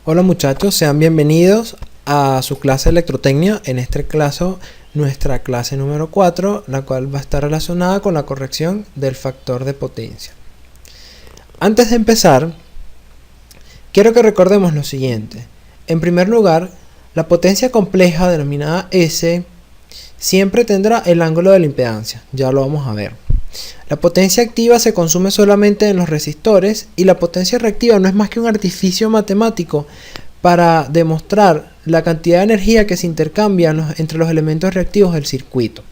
Hola muchachos, sean bienvenidos a su clase de electrotecnia, en este caso nuestra clase número 4, la cual va a estar relacionada con la corrección del factor de potencia. Antes de empezar, quiero que recordemos lo siguiente. En primer lugar, la potencia compleja denominada S siempre tendrá el ángulo de la impedancia, ya lo vamos a ver. La potencia activa se consume solamente en los resistores y la potencia reactiva no es más que un artificio matemático para demostrar la cantidad de energía que se intercambia entre los elementos reactivos del circuito.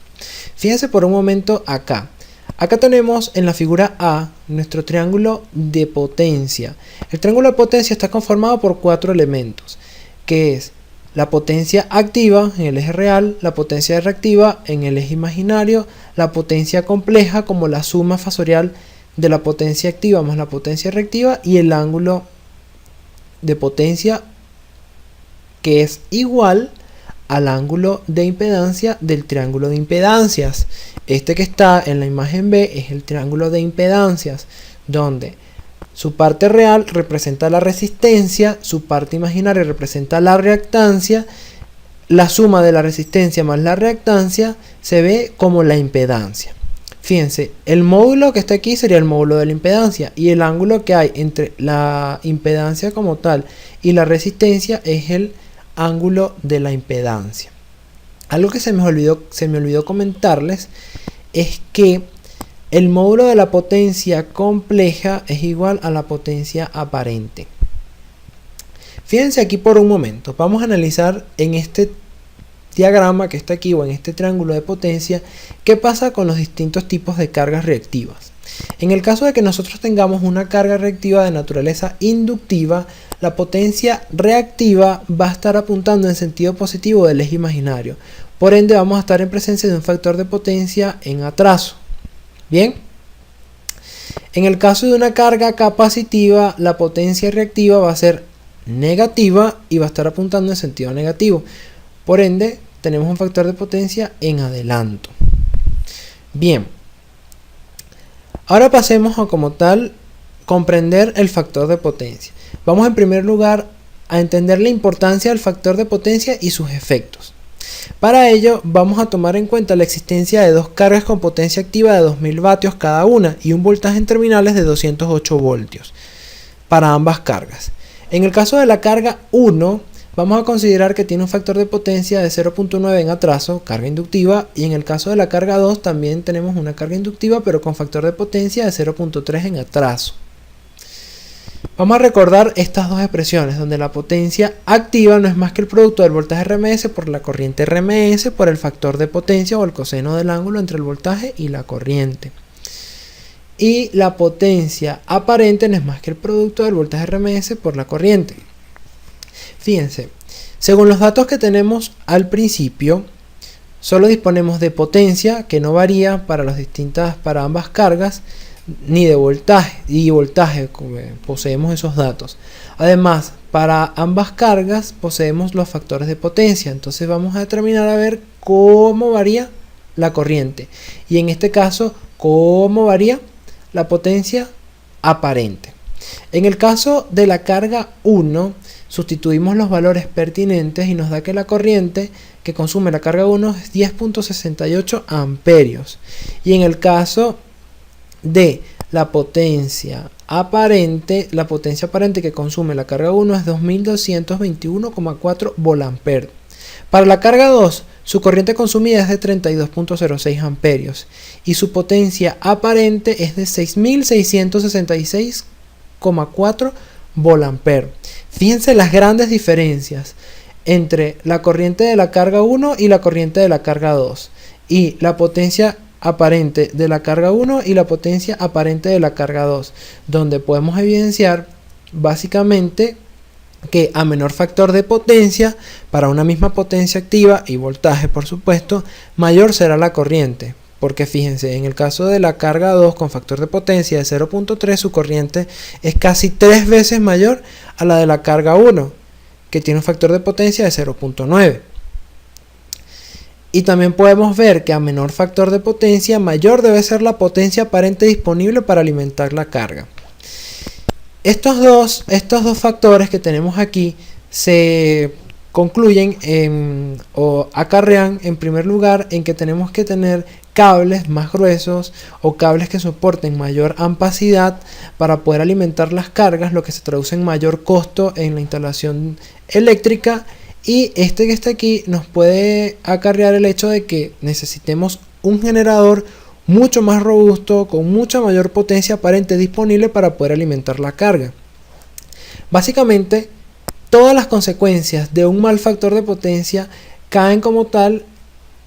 Fíjense por un momento acá. Acá tenemos en la figura A nuestro triángulo de potencia. El triángulo de potencia está conformado por 4 elementos, que es la potencia activa en el eje real, la potencia reactiva en el eje imaginario, la potencia compleja como la suma fasorial de la potencia activa más la potencia reactiva y el ángulo de potencia que es igual al ángulo de impedancia del triángulo de impedancias. Este que está en la imagen B es el triángulo de impedancias, donde su parte real representa la resistencia, su parte imaginaria representa la reactancia, la suma de la resistencia más la reactancia se ve como la impedancia. Fíjense, el módulo que está aquí sería el módulo de la impedancia y el ángulo que hay entre la impedancia como tal y la resistencia es el ángulo de la impedancia. Algo que se me olvidó comentarles es que el módulo de la potencia compleja es igual a la potencia aparente. Fíjense aquí por un momento. Vamos a analizar en este diagrama que está aquí o en este triángulo de potencia qué pasa con los distintos tipos de cargas reactivas. En el caso de que nosotros tengamos una carga reactiva de naturaleza inductiva, la potencia reactiva va a estar apuntando en sentido positivo del eje imaginario. Por ende vamos a estar en presencia de un factor de potencia en atraso. Bien, en el caso de una carga capacitiva, la potencia reactiva va a ser negativa y va a estar apuntando en sentido negativo. Por ende, tenemos un factor de potencia en adelanto. Bien, ahora pasemos a como tal comprender el factor de potencia. Vamos en primer lugar a entender la importancia del factor de potencia y sus efectos. Para ello vamos a tomar en cuenta la existencia de dos cargas con potencia activa de 2000 vatios cada una y un voltaje en terminales de 208 voltios para ambas cargas. En el caso de la carga 1 vamos a considerar que tiene un factor de potencia de 0.9 en atraso, carga inductiva, y en el caso de la carga 2 también tenemos una carga inductiva pero con factor de potencia de 0.3 en atraso. Vamos a recordar estas dos expresiones, donde la potencia activa no es más que el producto del voltaje RMS por la corriente RMS por el factor de potencia o el coseno del ángulo entre el voltaje y la corriente. Y la potencia aparente no es más que el producto del voltaje RMS por la corriente. Fíjense, según los datos que tenemos al principio, solo disponemos de potencia, que no varía para ambas cargas, ni de voltaje poseemos esos datos. Además, para ambas cargas poseemos los factores de potencia. Entonces vamos a determinar a ver cómo varía la corriente y en este caso cómo varía la potencia aparente. En el caso de la carga 1 sustituimos los valores pertinentes y nos da que la corriente que consume la carga 1 es 10.68 amperios y en el caso de la potencia aparente que consume la carga 1 es 2221,4 volamperes. Para la carga 2, su corriente consumida es de 32.06 amperios y su potencia aparente es de 6666,4 volamperes. Fíjense las grandes diferencias entre la corriente de la carga 1 y la corriente de la carga 2 y la potencia aparente de la carga 1 y la potencia aparente de la carga 2, donde podemos evidenciar básicamente que a menor factor de potencia para una misma potencia activa y voltaje por supuesto, mayor será la corriente, porque fíjense, en el caso de la carga 2 con factor de potencia de 0.3 su corriente es casi 3 veces mayor a la de la carga 1 que tiene un factor de potencia de 0.9. Y también podemos ver que a menor factor de potencia, mayor debe ser la potencia aparente disponible para alimentar la carga. Estos dos factores que tenemos aquí se concluyen o acarrean en primer lugar en que tenemos que tener cables más gruesos o cables que soporten mayor amplitud para poder alimentar las cargas, lo que se traduce en mayor costo en la instalación eléctrica. Y este que está aquí nos puede acarrear el hecho de que necesitemos un generador mucho más robusto, con mucha mayor potencia aparente disponible para poder alimentar la carga. Básicamente, todas las consecuencias de un mal factor de potencia caen como tal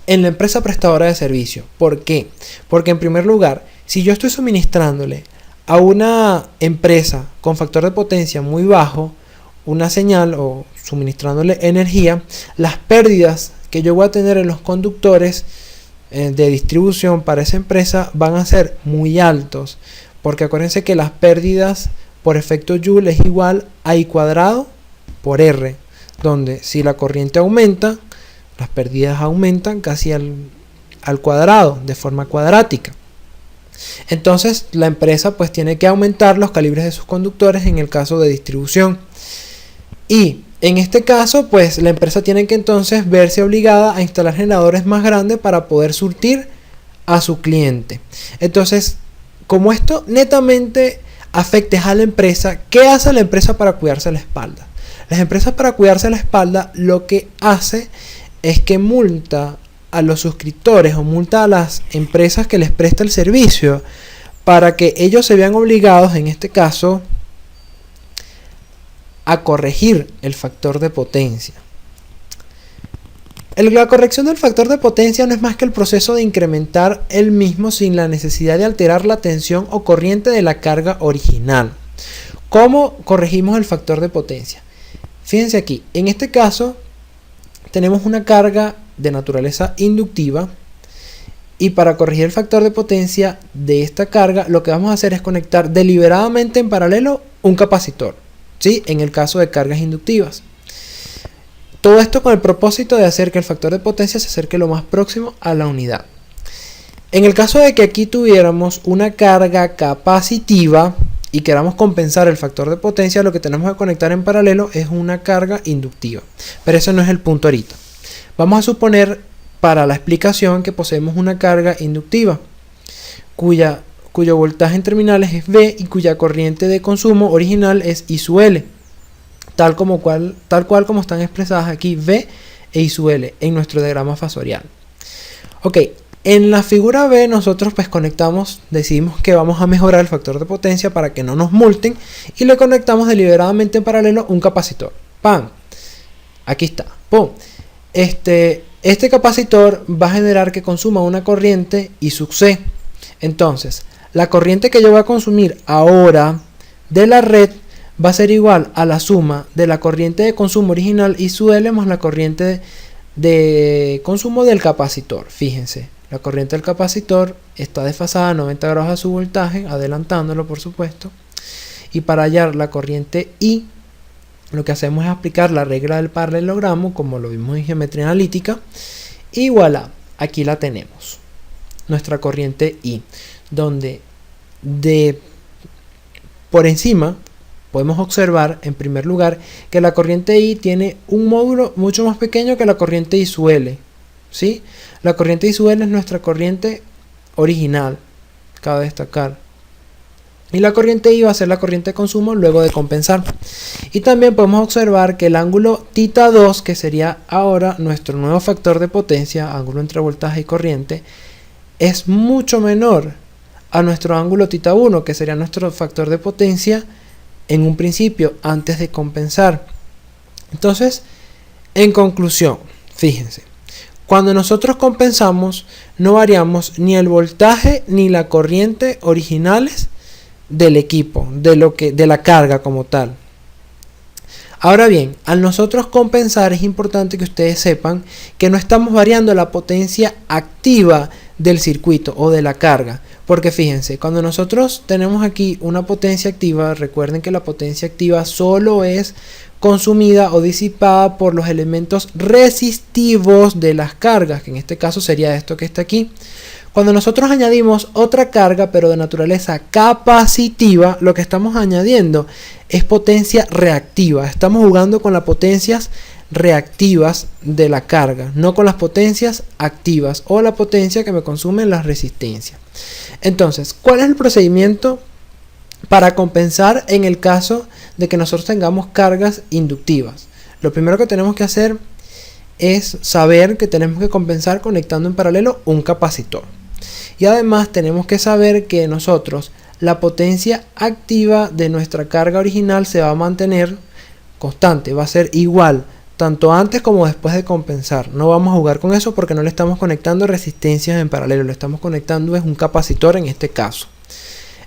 en la empresa prestadora de servicio. ¿Por qué? Porque en primer lugar, si yo estoy suministrándole a una empresa con factor de potencia muy bajo una señal o suministrándole energía, las pérdidas que yo voy a tener en los conductores de distribución para esa empresa van a ser muy altos, porque acuérdense que las pérdidas por efecto Joule es igual a I cuadrado por R, donde si la corriente aumenta, las pérdidas aumentan casi al cuadrado, de forma cuadrática. Entonces la empresa pues tiene que aumentar los calibres de sus conductores en el caso de distribución. Y en este caso pues la empresa tiene que entonces verse obligada a instalar generadores más grandes para poder surtir a su cliente. Entonces, como esto netamente afecta a la empresa, ¿qué hace la empresa para cuidarse la espalda? Las empresas para cuidarse la espalda lo que hace es que multa a los suscriptores o multa a las empresas que les presta el servicio para que ellos se vean obligados, en este caso, a corregir el factor de potencia. La corrección del factor de potencia no es más que el proceso de incrementar el mismo sin la necesidad de alterar la tensión o corriente de la carga original. ¿Cómo corregimos el factor de potencia? Fíjense aquí, en este caso tenemos una carga de naturaleza inductiva y para corregir el factor de potencia de esta carga lo que vamos a hacer es conectar deliberadamente en paralelo un capacitor, ¿sí? En el caso de cargas inductivas. Todo esto con el propósito de hacer que el factor de potencia se acerque lo más próximo a la unidad. En el caso de que aquí tuviéramos una carga capacitiva y queramos compensar el factor de potencia, lo que tenemos que conectar en paralelo es una carga inductiva. Pero ese no es el punto ahorita. Vamos a suponer para la explicación que poseemos una carga inductiva cuyo voltaje en terminales es V y cuya corriente de consumo original es I sub L. Tal cual como están expresadas aquí V e I sub L en nuestro diagrama fasorial. Ok. En la figura B nosotros pues decidimos que vamos a mejorar el factor de potencia para que no nos multen y le conectamos deliberadamente en paralelo un capacitor. ¡Pam! Aquí está. ¡Pum! Este capacitor va a generar que consuma una corriente I sub C. Entonces, la corriente que yo voy a consumir ahora de la red va a ser igual a la suma de la corriente de consumo original I sub L más la corriente de consumo del capacitor. Fíjense. La corriente del capacitor está desfasada a 90 grados a su voltaje, adelantándolo por supuesto. Y para hallar la corriente I, lo que hacemos es aplicar la regla del paralelogramo, como lo vimos en geometría analítica. Y voilà, aquí la tenemos. Nuestra corriente I, donde por encima podemos observar en primer lugar que la corriente I tiene un módulo mucho más pequeño que la corriente I sub L. ¿Sí? La corriente I sub L es nuestra corriente original, cabe destacar. Y la corriente I va a ser la corriente de consumo luego de compensar. Y también podemos observar que el ángulo θ2, que sería ahora nuestro nuevo factor de potencia, ángulo entre voltaje y corriente, es mucho menor a nuestro ángulo θ1, que sería nuestro factor de potencia en un principio, antes de compensar. Entonces, en conclusión, fíjense. Cuando nosotros compensamos, no variamos ni el voltaje ni la corriente originales del equipo, de la carga como tal. Ahora bien, al nosotros compensar es importante que ustedes sepan que no estamos variando la potencia activa del circuito o de la carga. Porque fíjense, cuando nosotros tenemos aquí una potencia activa, recuerden que la potencia activa solo es consumida o disipada por los elementos resistivos de las cargas, que en este caso sería esto que está aquí. Cuando nosotros añadimos otra carga, pero de naturaleza capacitiva, lo que estamos añadiendo es potencia reactiva. Estamos jugando con las potencias reactivas de la carga, no con las potencias activas o la potencia que me consumen las resistencias. Entonces, ¿cuál es el procedimiento para compensar en el caso de que nosotros tengamos cargas inductivas? Lo primero que tenemos que hacer es saber que tenemos que compensar conectando en paralelo un capacitor. Y además tenemos que saber que nosotros la potencia activa de nuestra carga original se va a mantener constante, va a ser igual tanto antes como después de compensar. No vamos a jugar con eso porque no le estamos conectando resistencias en paralelo, le estamos conectando es un capacitor en este caso.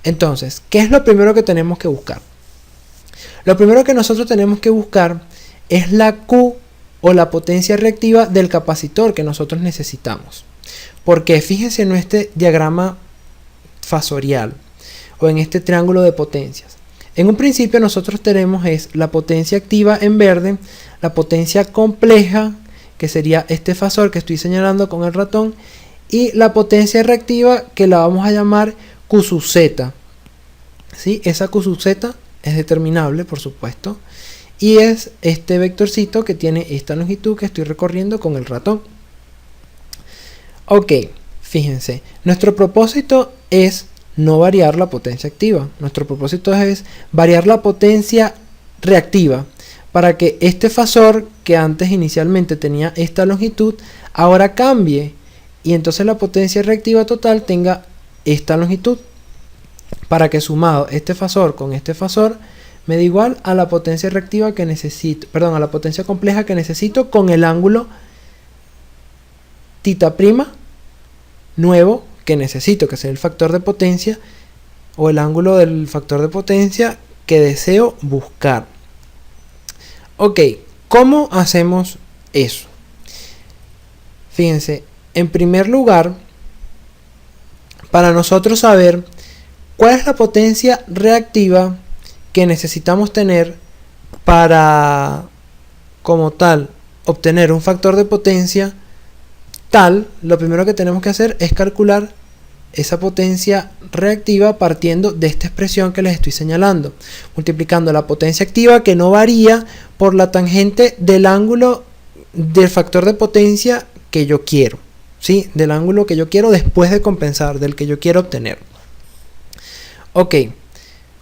Entonces, ¿qué es lo primero que tenemos que buscar? Lo primero que nosotros tenemos que buscar es la Q o la potencia reactiva del capacitor que nosotros necesitamos. Porque fíjense en este diagrama fasorial o en este triángulo de potencias. En un principio nosotros tenemos la potencia activa en verde, la potencia compleja, que sería este fasor que estoy señalando con el ratón, y la potencia reactiva que la vamos a llamar Q sub Z. ¿Sí? Esa Q sub Z es determinable, por supuesto, y es este vectorcito que tiene esta longitud que estoy recorriendo con el ratón. Ok, fíjense, nuestro propósito es no variar la potencia activa. Nuestro propósito es variar la potencia reactiva para que este fasor que antes inicialmente tenía esta longitud ahora cambie y entonces la potencia reactiva total tenga esta longitud, para que sumado este fasor con este fasor me da igual a la potencia reactiva que necesito, perdón, a la potencia compleja que necesito con el ángulo θ' nuevo que necesito, que sea el factor de potencia o el ángulo del factor de potencia que deseo buscar. Ok, ¿cómo hacemos eso? Fíjense, en primer lugar, para nosotros saber cuál es la potencia reactiva que necesitamos tener para, como tal, obtener un factor de potencia tal, lo primero que tenemos que hacer es calcular esa potencia reactiva partiendo de esta expresión que les estoy señalando, multiplicando la potencia activa, que no varía, por la tangente del ángulo del factor de potencia que yo quiero, ¿sí? Del ángulo que yo quiero después de compensar, del que yo quiero obtener. Ok,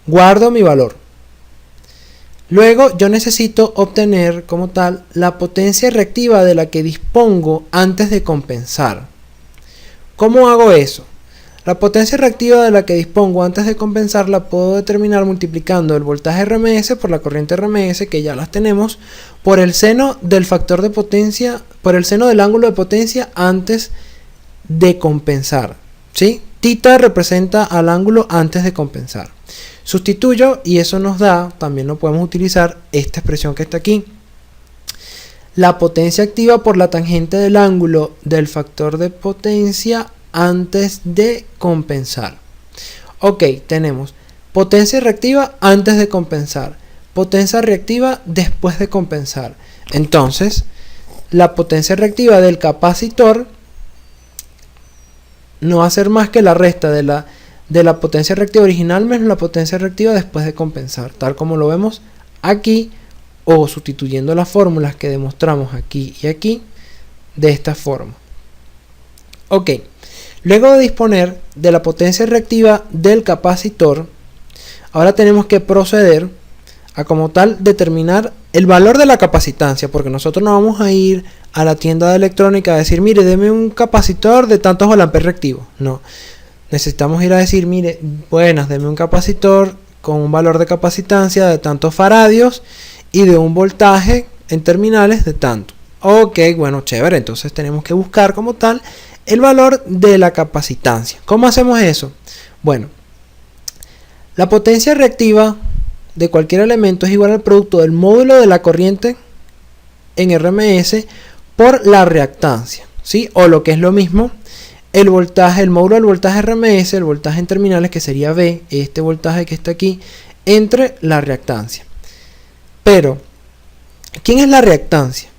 guardo mi valor. Luego yo necesito obtener como tal la potencia reactiva de la que dispongo antes de compensar. ¿Cómo hago eso? La potencia reactiva de la que dispongo antes de compensar la puedo determinar multiplicando el voltaje RMS por la corriente RMS, que ya las tenemos, por el seno del factor de potencia, por el seno del ángulo de potencia antes de compensar, ¿sí? Θ representa al ángulo antes de compensar. Sustituyo y eso nos da, también lo podemos utilizar, esta expresión que está aquí. La potencia activa por la tangente del ángulo del factor de potencia antes de compensar. Ok, tenemos potencia reactiva antes de compensar, potencia reactiva después de compensar. Entonces, la potencia reactiva del capacitor no va a ser más que la resta de la potencia reactiva original menos la potencia reactiva después de compensar, tal como lo vemos aquí, o sustituyendo las fórmulas que demostramos aquí y aquí de esta forma. Ok, luego de disponer de la potencia reactiva del capacitor, ahora tenemos que proceder a como tal determinar el valor de la capacitancia, porque nosotros no vamos a ir a la tienda de electrónica a decir, mire, deme un capacitor de tantos volamperes reactivos. No, necesitamos ir a decir, mire, buenas, deme un capacitor con un valor de capacitancia de tantos faradios y de un voltaje en terminales de tanto. Ok, bueno, chévere, entonces tenemos que buscar como tal el valor de la capacitancia. ¿Cómo hacemos eso? Bueno, la potencia reactiva de cualquier elemento es igual al producto del módulo de la corriente en RMS por la reactancia, ¿sí? O lo que es lo mismo, el voltaje, el módulo del voltaje RMS, el voltaje en terminales, que sería V, este voltaje que está aquí, entre la reactancia. Pero, ¿quién es la reactancia?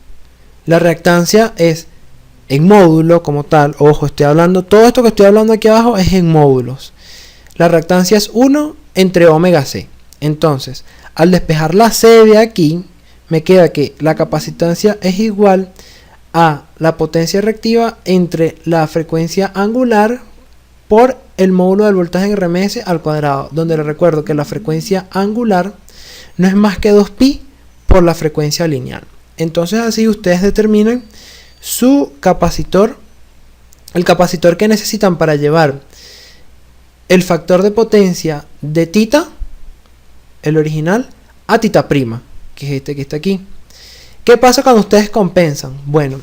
La reactancia es en módulo como tal. Ojo, estoy hablando, todo esto que estoy hablando aquí abajo es en módulos. La reactancia es 1 entre omega C. Entonces, al despejar la C de aquí, me queda que la capacitancia es igual a la potencia reactiva entre la frecuencia angular por el módulo del voltaje en RMS al cuadrado, donde les recuerdo que la frecuencia angular no es más que 2pi por la frecuencia lineal. Entonces así ustedes determinan su capacitor, el capacitor que necesitan para llevar el factor de potencia de tita, el original, a tita prima, que es este que está aquí. ¿Qué pasa cuando ustedes compensan? Bueno,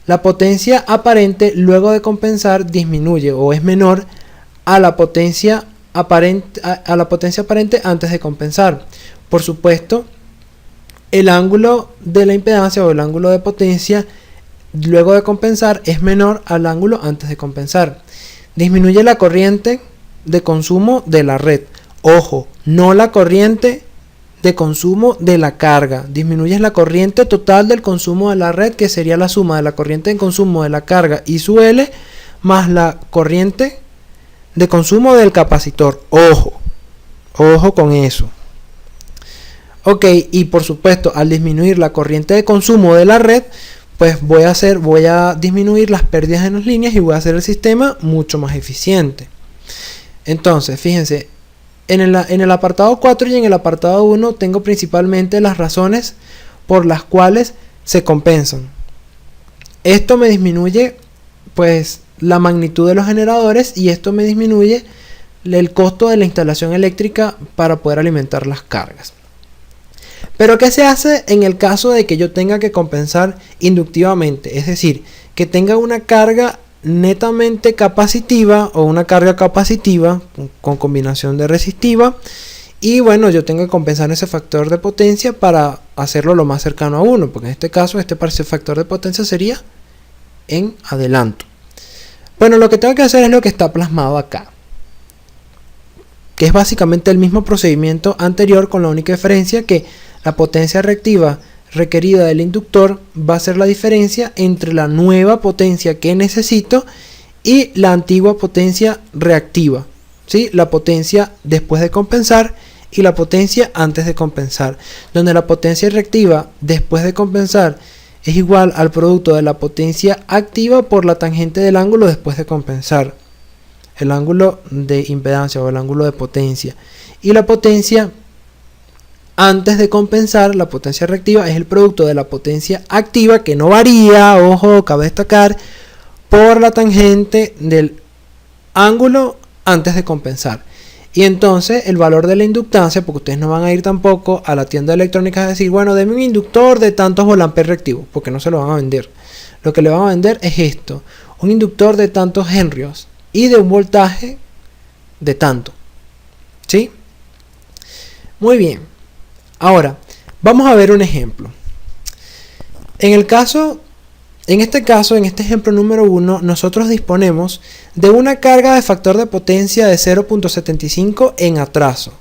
la potencia aparente luego de compensar disminuye o es menor a la potencia aparente, antes de compensar. Por supuesto, el ángulo de la impedancia o el ángulo de potencia luego de compensar es menor al ángulo antes de compensar. Disminuye la corriente de consumo de la red. Ojo, no la corriente de consumo de la carga. Disminuyes la corriente total del consumo de la red, que sería la suma de la corriente de consumo de la carga y su L más la corriente de consumo del capacitor. Ojo, ojo con eso. Ok, y por supuesto, al disminuir la corriente de consumo de la red, pues voy a disminuir las pérdidas en las líneas y voy a hacer el sistema mucho más eficiente. Entonces, fíjense, en el apartado 4 y en el apartado 1 tengo principalmente las razones por las cuales se compensan. Esto me disminuye pues la magnitud de los generadores y esto me disminuye el costo de la instalación eléctrica para poder alimentar las cargas. Pero ¿qué se hace en el caso de que yo tenga que compensar inductivamente? Es decir, que tenga una carga netamente capacitiva o una carga capacitiva con combinación de resistiva y bueno, yo tengo que compensar ese factor de potencia para hacerlo lo más cercano a 1, porque en este caso este factor de potencia sería en adelanto. Bueno, lo que tengo que hacer es lo que está plasmado acá, que es básicamente el mismo procedimiento anterior, con la única diferencia que la potencia reactiva requerida del inductor va a ser la diferencia entre la nueva potencia que necesito y la antigua potencia reactiva, ¿sí? La potencia después de compensar y la potencia antes de compensar, donde la potencia reactiva después de compensar es igual al producto de la potencia activa por la tangente del ángulo después de compensar, el ángulo de impedancia o el ángulo de potencia, y la potencia antes de compensar, la potencia reactiva, es el producto de la potencia activa, que no varía, ojo, cabe destacar, por la tangente del ángulo antes de compensar. Y entonces el valor de la inductancia, porque ustedes no van a ir tampoco a la tienda electrónica a decir, bueno, deme un inductor de tantos volamperes reactivos, porque no se lo van a vender. Lo que le van a vender es esto, un inductor de tantos henrios y de un voltaje de tanto, ¿sí? Muy bien. Ahora, vamos a ver un ejemplo. En este ejemplo número 1, nosotros disponemos de una carga de factor de potencia de 0.75 en atraso,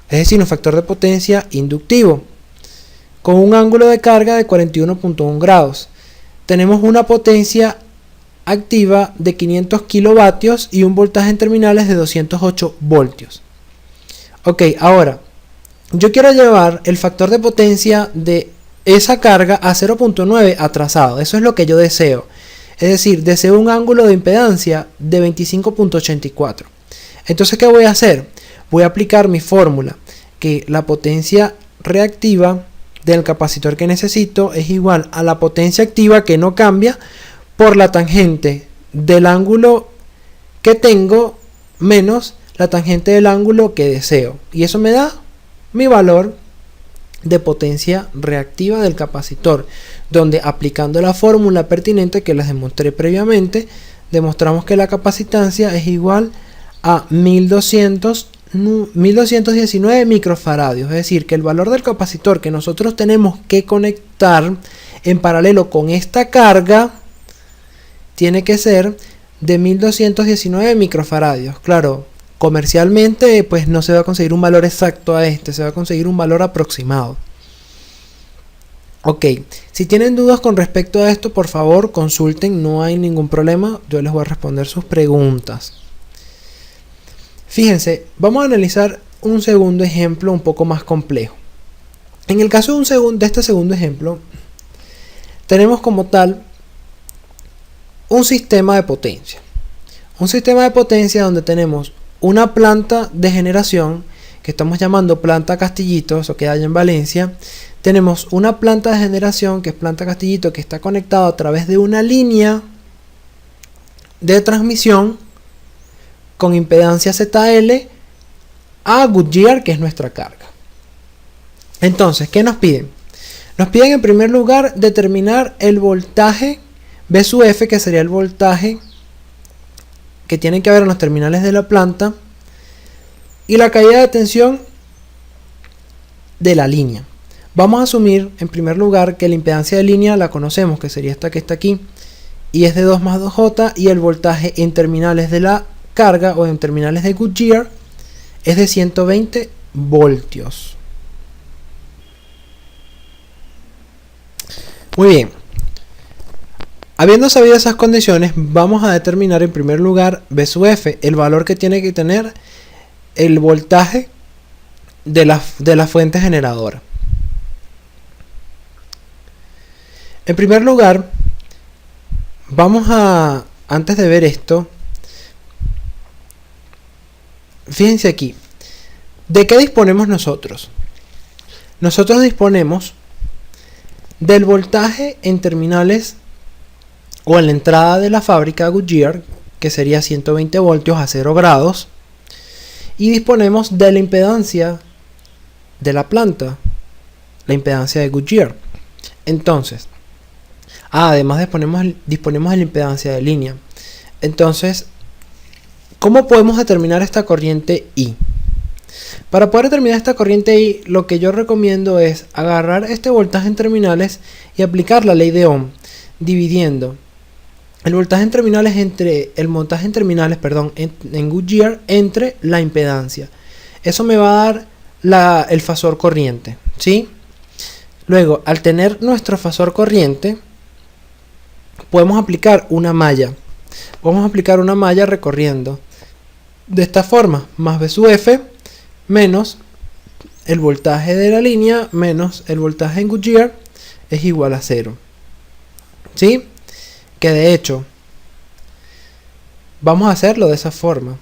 es decir, un factor de potencia inductivo, con un ángulo de carga de 41.1 grados. Tenemos una potencia activa de 500 kilovatios y un voltaje en terminales de 208 voltios. Ok, ahora yo quiero llevar el factor de potencia de esa carga a 0.9 atrasado. Eso es lo que yo deseo. Es decir, deseo un ángulo de impedancia de 25.84. Entonces, ¿qué voy a hacer? Voy a aplicar mi fórmula, que la potencia reactiva del capacitor que necesito es igual a la potencia activa, que no cambia, por la tangente del ángulo que tengo menos la tangente del ángulo que deseo. Y eso me da mi valor de potencia reactiva del capacitor, donde aplicando la fórmula pertinente que les demostré previamente, demostramos que la capacitancia es igual a 1219 microfaradios, es decir, que el valor del capacitor que nosotros tenemos que conectar en paralelo con esta carga tiene que ser de 1219 microfaradios. Claro, comercialmente pues no se va a conseguir un valor exacto a este, se va a conseguir un valor aproximado. Ok, si tienen dudas con respecto a esto, por favor consulten, no hay ningún problema, yo les voy a responder sus preguntas. Fíjense, vamos a analizar un segundo ejemplo un poco más complejo. En el caso de este segundo ejemplo, tenemos como tal un sistema de potencia. Un sistema de potencia donde tenemos una planta de generación que estamos llamando planta Castillito, eso queda allá en Valencia. Tenemos una planta de generación que es planta Castillito, que está conectada a través de una línea de transmisión con impedancia ZL a Goodyear, que es nuestra carga. Entonces, ¿qué nos piden? Nos piden en primer lugar determinar el voltaje V sub F, que sería el voltaje que tiene que haber en los terminales de la planta, y la caída de tensión de la línea. Vamos a asumir en primer lugar que la impedancia de línea la conocemos, que sería esta que está aquí, y es de 2 más 2J, y el voltaje en terminales de la carga o en terminales de Goodyear es de 120 voltios. Muy bien. Habiendo sabido esas condiciones, vamos a determinar en primer lugar V sub F, el valor que tiene que tener el voltaje de la fuente generadora. En primer lugar, antes de ver esto, fíjense aquí, ¿de qué disponemos nosotros? Nosotros disponemos del voltaje en terminales o en la entrada de la fábrica Goodyear, que sería 120 voltios a 0 grados, y disponemos de la impedancia de la planta, la impedancia de Goodyear. Entonces, además disponemos de la impedancia de línea. Entonces, ¿cómo podemos determinar esta corriente I? Para poder determinar esta corriente I, lo que yo recomiendo es agarrar este voltaje en terminales y aplicar la ley de Ohm, dividiendo el voltaje en terminales en Goodyear entre la impedancia. Eso me va a dar el fasor corriente, ¿sí? Luego, al tener nuestro fasor corriente, podemos aplicar una malla. Vamos a aplicar una malla recorriendo de esta forma, más V sub F menos el voltaje de la línea menos el voltaje en Goodyear es igual a 0. ¿Sí? Que de hecho vamos a hacerlo de esa forma.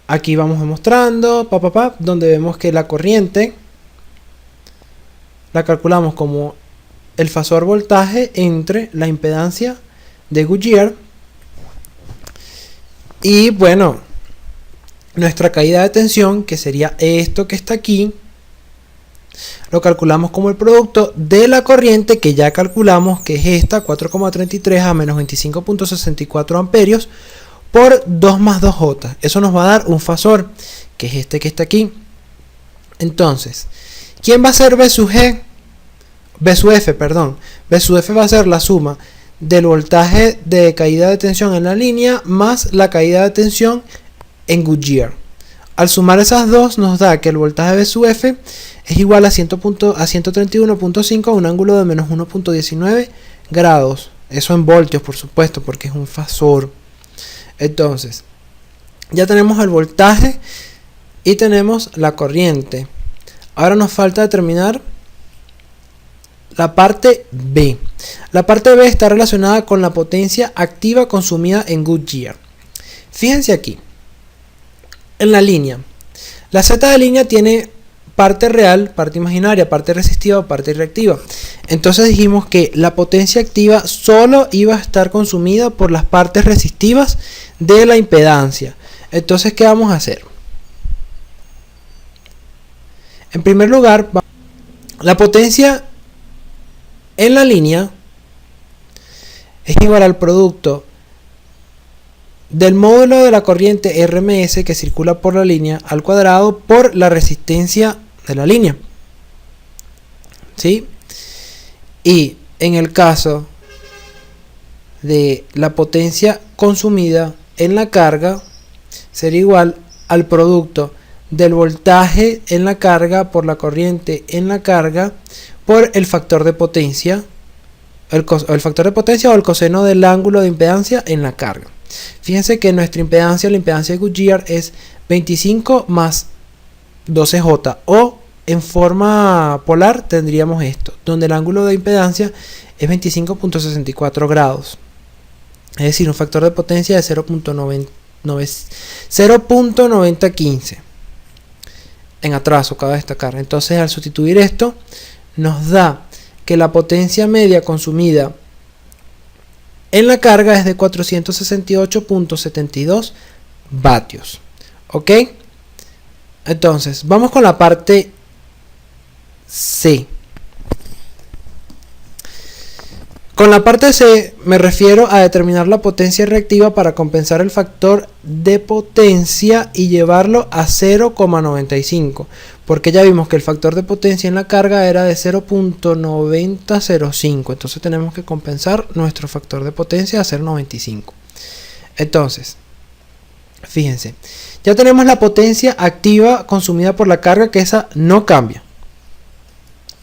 Aquí vamos demostrando donde vemos que la corriente la calculamos como el fasor voltaje entre la impedancia de Goodyear y bueno, nuestra caída de tensión, que sería esto que está aquí, lo calculamos como el producto de la corriente que ya calculamos, que es esta, 4,33 a menos 25,64 amperios por 2 más 2J. Eso nos va a dar un fasor, que es este que está aquí. Entonces, ¿quién va a ser V sub F? V sub F va a ser la suma del voltaje de caída de tensión en la línea más la caída de tensión en Goodyear. Al sumar esas dos nos da que el voltaje V sub F es igual a 131.5 a un ángulo de menos 1.19 grados. Eso en voltios, por supuesto, porque es un fasor. Entonces, ya tenemos el voltaje y tenemos la corriente. Ahora nos falta determinar la parte B. La parte B está relacionada con la potencia activa consumida en Goodyear. Fíjense aquí. En la línea. La Z de línea tiene parte real, parte imaginaria, parte resistiva, parte reactiva. Entonces dijimos que la potencia activa solo iba a estar consumida por las partes resistivas de la impedancia. Entonces, ¿qué vamos a hacer? En primer lugar, la potencia en la línea es igual al producto del módulo de la corriente RMS que circula por la línea al cuadrado por la resistencia de la línea. ¿Sí? Y en el caso de la potencia consumida en la carga sería igual al producto del voltaje en la carga por la corriente en la carga por el factor de potencia, el factor de potencia o el coseno del ángulo de impedancia en la carga. Fíjense que nuestra impedancia, la impedancia de Goodyear, es 25 más 12J, o en forma polar tendríamos esto, donde el ángulo de impedancia es 25.64 grados, es decir, un factor de potencia de 0.9015 en atraso, cabe destacar. Entonces, al sustituir esto, nos da que la potencia media consumida en la carga es de 468.72 vatios. ¿Ok? Entonces, vamos con la parte C. Con la parte C me refiero a determinar la potencia reactiva para compensar el factor de potencia y llevarlo a 0,95, porque ya vimos que el factor de potencia en la carga era de 0.9005, entonces tenemos que compensar nuestro factor de potencia a 0,95. Entonces, fíjense, ya tenemos la potencia activa consumida por la carga, que esa no cambia.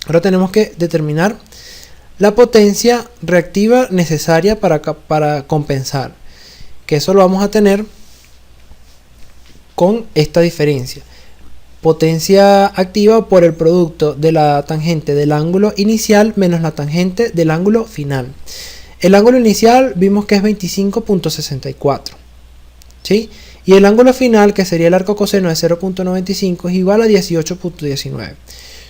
Ahora tenemos que determinar la potencia reactiva necesaria para compensar, que eso lo vamos a tener con esta diferencia: potencia activa por el producto de la tangente del ángulo inicial menos la tangente del ángulo final. El ángulo inicial vimos que es 25.64, ¿sí? Y el ángulo final, que sería el arco coseno de 0.95, es igual a 18.19.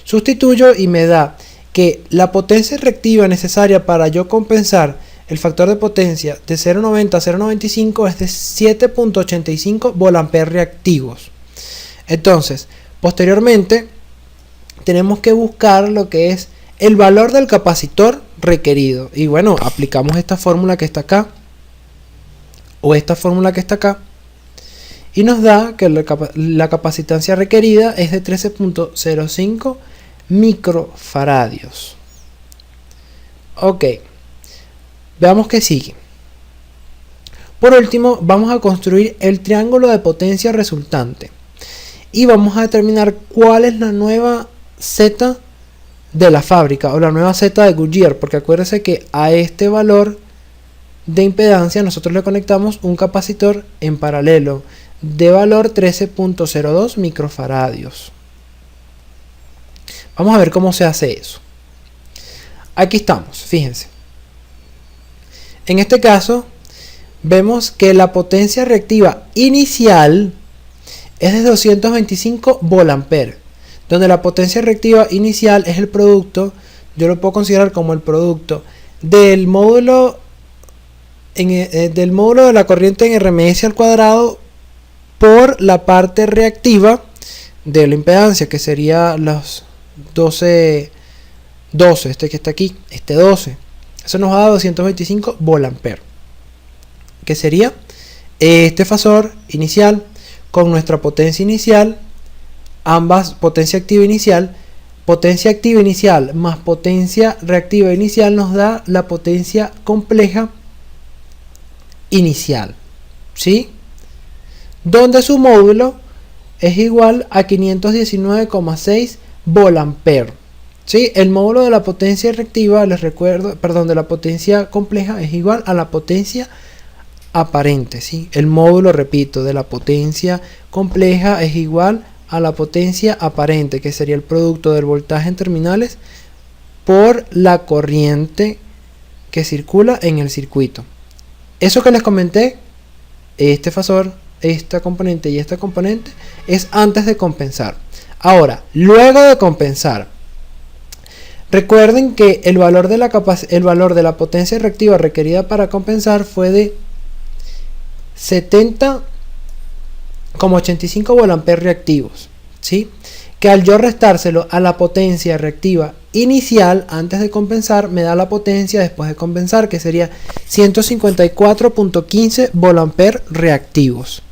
Sustituyo y me da que la potencia reactiva necesaria para yo compensar el factor de potencia de 0.90 a 0.95 es de 7.85 VA reactivos. Entonces, posteriormente, tenemos que buscar lo que es el valor del capacitor requerido. Y bueno, aplicamos esta fórmula que está acá, o esta fórmula que está acá, y nos da que la capacitancia requerida es de 13.05 microfaradios. Ok, veamos qué sigue. Por último, vamos a construir el triángulo de potencia resultante y vamos a determinar cuál es la nueva Z de la fábrica, o la nueva Z de Goodyear, porque acuérdense que a este valor de impedancia nosotros le conectamos un capacitor en paralelo de valor 13.02 microfaradios. Vamos a ver cómo se hace eso. Aquí estamos, fíjense. En este caso, vemos que la potencia reactiva inicial es de 225 VA, donde la potencia reactiva inicial es el producto, yo lo puedo considerar como el producto del módulo de la corriente en RMS al cuadrado por la parte reactiva de la impedancia, que sería los 12, este que está aquí, este 12. Eso nos da 225 VA, que sería este fasor inicial con nuestra potencia inicial, ambas potencia activa inicial más potencia reactiva inicial nos da la potencia compleja inicial, ¿sí? Donde su módulo es igual a 519,6 VA, ¿sí? El módulo de la potencia reactiva, les recuerdo, perdón, de la potencia compleja es igual a la potencia aparente, ¿sí? El módulo, repito, de la potencia compleja es igual a la potencia aparente, que sería el producto del voltaje en terminales por la corriente que circula en el circuito. Eso que les comenté, este fasor, esta componente y esta componente, es antes de compensar. Ahora, luego de compensar, recuerden que el valor de la potencia reactiva requerida para compensar fue de 70,85 VA reactivos, ¿sí? Que al yo restárselo a la potencia reactiva inicial antes de compensar, me da la potencia después de compensar, que sería 154.15 VA reactivos.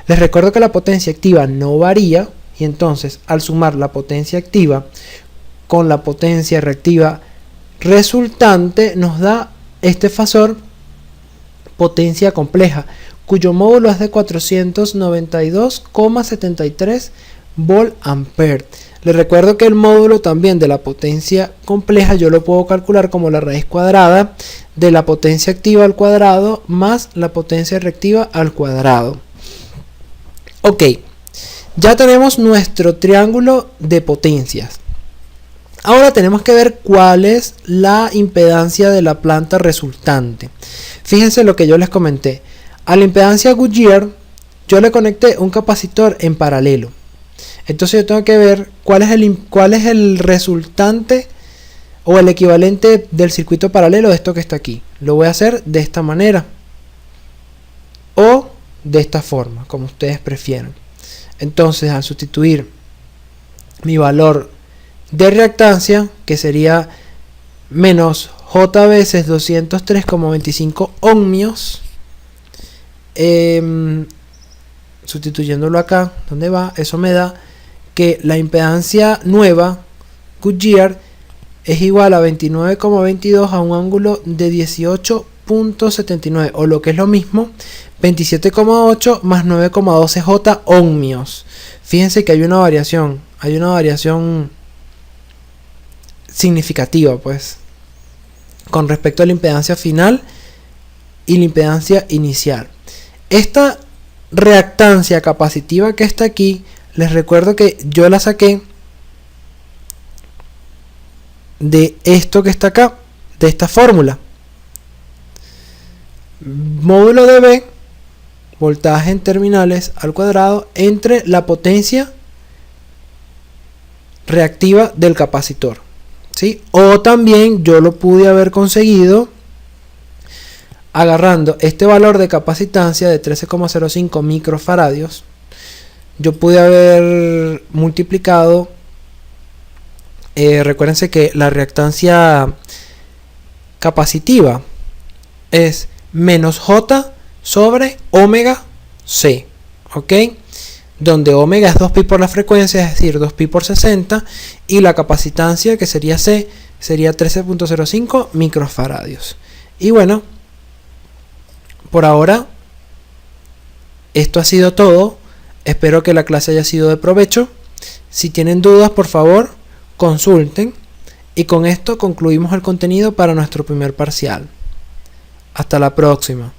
Les recuerdo que la potencia activa no varía, y entonces al sumar la potencia activa con la potencia reactiva resultante nos da este fasor potencia compleja, cuyo módulo es de 492,73 volt ampere. Les recuerdo que el módulo también de la potencia compleja yo lo puedo calcular como la raíz cuadrada de la potencia activa al cuadrado más la potencia reactiva al cuadrado. Ok, ya tenemos nuestro triángulo de potencias. Ahora tenemos que ver cuál es la impedancia de la planta resultante. Fíjense lo que yo les comenté. A la impedancia Goodyear yo le conecté un capacitor en paralelo. Entonces yo tengo que ver cuál es el resultante o el equivalente del circuito paralelo de esto que está aquí. Lo voy a hacer de esta manera o de esta forma, como ustedes prefieran. Entonces, al sustituir mi valor de reactancia, que sería menos J veces 203,25 ohmios, sustituyéndolo acá, ¿dónde va? Eso me da que la impedancia nueva Goodyear es igual a 29,22 a un ángulo de 18,79, o lo que es lo mismo, 27,8 más 9,12 J ohmios. Fíjense que hay una variación significativa, pues, con respecto a la impedancia final y la impedancia inicial. Esta reactancia capacitiva que está aquí, les recuerdo que yo la saqué de esto que está acá, de esta fórmula. Módulo de B, voltaje en terminales al cuadrado, entre la potencia reactiva del capacitor, ¿sí? O también yo lo pude haber conseguido agarrando este valor de capacitancia de 13,05 microfaradios. Yo pude haber multiplicado, recuérdense que la reactancia capacitiva es menos J sobre omega C, ¿ok? Donde omega es 2pi por la frecuencia, es decir, 2pi por 60, y la capacitancia, que sería C, sería 13,05 microfaradios. Y bueno, por ahora esto ha sido todo. Espero que la clase haya sido de provecho. Si tienen dudas, por favor, consulten. Y con esto concluimos el contenido para nuestro primer parcial. Hasta la próxima.